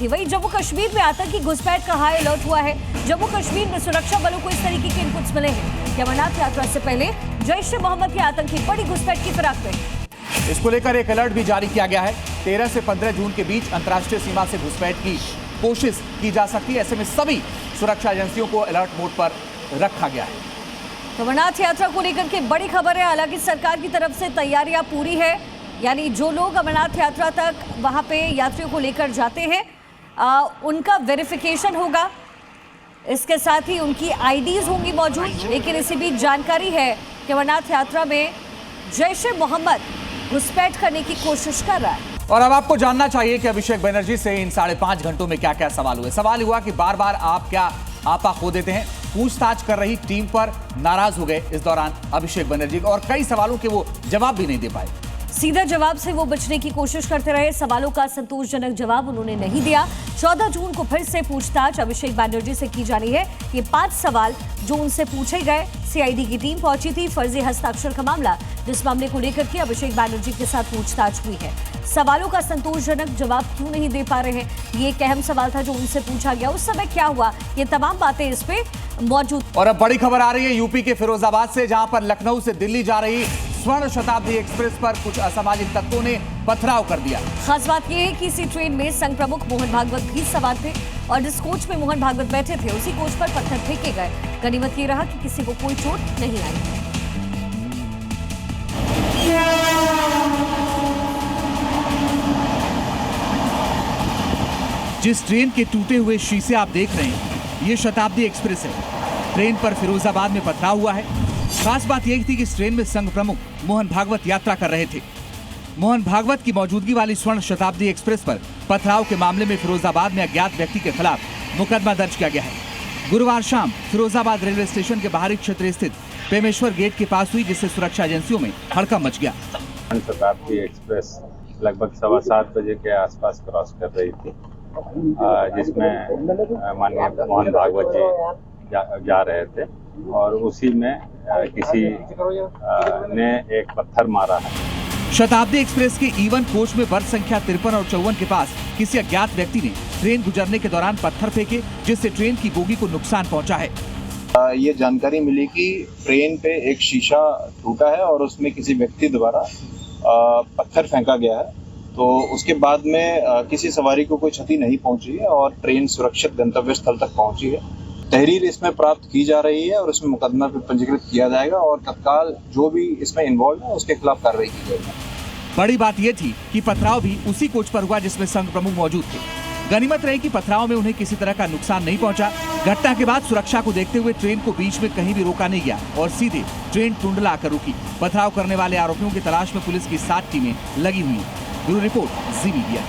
थी। वहीं जम्मू कश्मीर में आतंकी घुसपैठ का हाई अलर्ट हुआ है। जम्मू कश्मीर में सुरक्षा बलों को इस तरीके के इनपुट्स मिले हैं कि अमरनाथ यात्रा से पहले जैश ए मोहम्मद के आतंकी बड़ी घुसपैठ की फिराक में। इसको लेकर एक अलर्ट भी जारी किया गया है। 13 से 15 जून के बीच अंतर्राष्ट्रीय सीमा से घुसपैठ की कोशिश की जा सकती है। ऐसे में सभी सुरक्षा एजेंसियों को अलर्ट मोड पर रखा गया है। अमरनाथ यात्रा को लेकर के बड़ी खबर है। हालांकि सरकार की तरफ से तैयारियां पूरी है, यानी जो लोग अमरनाथ यात्रा तक वहां पे यात्रियों को लेकर जाते हैं उनका वेरिफिकेशन होगा। इसके साथ ही उनकी आईडीज होंगी मौजूद। लेकिन इसी बीच जानकारी है कि अमरनाथ यात्रा में जैश ए मोहम्मद घुसपैठ करने की कोशिश कर रहा है। और अब आपको जानना चाहिए कि अभिषेक बनर्जी से इन 5.5 घंटों में क्या क्या सवाल हुए। सवाल हुआ कि बार बार आप क्या आपा खो देते हैं। पूछताछ कर रही टीम पर नाराज हो गए इस दौरान अभिषेक बनर्जी और कई सवालों के वो जवाब भी नहीं दे पाए। सीधा जवाब से वो बचने की कोशिश करते रहे। सवालों का संतोषजनक जवाब उन्होंने नहीं दिया। 14 जून को फिर से पूछताछ अभिषेक बनर्जी से की जानी है। ये 5 सवाल जो उनसे पूछे गए। सीआईडी की टीम पहुंची थी। फर्जी हस्ताक्षर का मामला, जिस मामले को लेकर के अभिषेक बनर्जी के साथ पूछताछ हुई है। सवालों का संतोषजनक जवाब क्यों नहीं दे पा रहे हैं, ये एक अहम सवाल था जो उनसे पूछा गया। उस समय क्या हुआ, ये तमाम बातें इस पे मौजूद। और अब बड़ी खबर आ रही है यूपी के फिरोजाबाद से, जहां पर लखनऊ से दिल्ली जा रही स्वर्ण शताब्दी एक्सप्रेस पर कुछ असामाजिक तत्वों ने पथराव कर दिया। खास बात यह है कि इसी ट्रेन में संघ प्रमुख मोहन भागवत भी सवार थे और जिस कोच में मोहन भागवत बैठे थे उसी कोच पर पत्थर फेंके गए। गनीमत ये रहा कि किसी को कोई चोट नहीं आई। जिस ट्रेन के टूटे हुए शीशे आप देख रहे हैं, ये शताब्दी एक्सप्रेस है। ट्रेन पर फिरोजाबाद में पथराव हुआ है। खास बात यही थी कि इस ट्रेन में संघ प्रमुख मोहन भागवत यात्रा कर रहे थे। मोहन भागवत की मौजूदगी वाली स्वर्ण शताब्दी एक्सप्रेस पर पथराव के मामले में फिरोजाबाद में अज्ञात व्यक्ति के खिलाफ मुकदमा दर्ज किया गया है। गुरुवार शाम फिरोजाबाद रेलवे स्टेशन के बाहरी क्षेत्र स्थित पेमेश्वर गेट के पास हुई, जिससे सुरक्षा एजेंसियों में हड़कंप मच गया। शताब्दी एक्सप्रेस लगभग 7:15 बजे के आसपास क्रॉस कर रही थी, जिसमें माननीय मोहन भागवत जी जा रहे थे और उसी में किसी ने एक पत्थर मारा है। शताब्दी एक्सप्रेस के E1 कोच में वर्ग संख्या 53 और 54 के पास किसी अज्ञात व्यक्ति ने ट्रेन गुजरने के दौरान पत्थर फेंके, जिससे ट्रेन की बोगी को नुकसान पहुंचा है। ये जानकारी मिली कि ट्रेन पे एक शीशा टूटा है और उसमें किसी व्यक्ति द्वारा पत्थर फेंका गया है। तो उसके बाद में किसी सवारी को कोई क्षति नहीं पहुंची है और ट्रेन सुरक्षित गंतव्य स्थल तक पहुंची है। तहरीर इसमें प्राप्त की जा रही है और इसमें मुकदमा भी पंजीकृत किया जाएगा और तत्काल जो भी इसमें इन्वॉल्व है उसके खिलाफ कार्रवाई की जाएगी। बड़ी बात यह थी कि पथराव भी उसी कोच पर हुआ जिसमें संघ प्रमुख मौजूद थे। गनीमत रही कि पथराव में उन्हें किसी तरह का नुकसान नहीं पहुंचा। घटना के बाद सुरक्षा को देखते हुए ट्रेन को बीच में कहीं भी रोका नहीं गया और सीधे ट्रेन टुंडला आकर रुकी। पथराव करने वाले आरोपियों की तलाश में पुलिस की 7 टीमें लगी हुई हैं। ब्यूरो रिपोर्ट, जी मीडिया।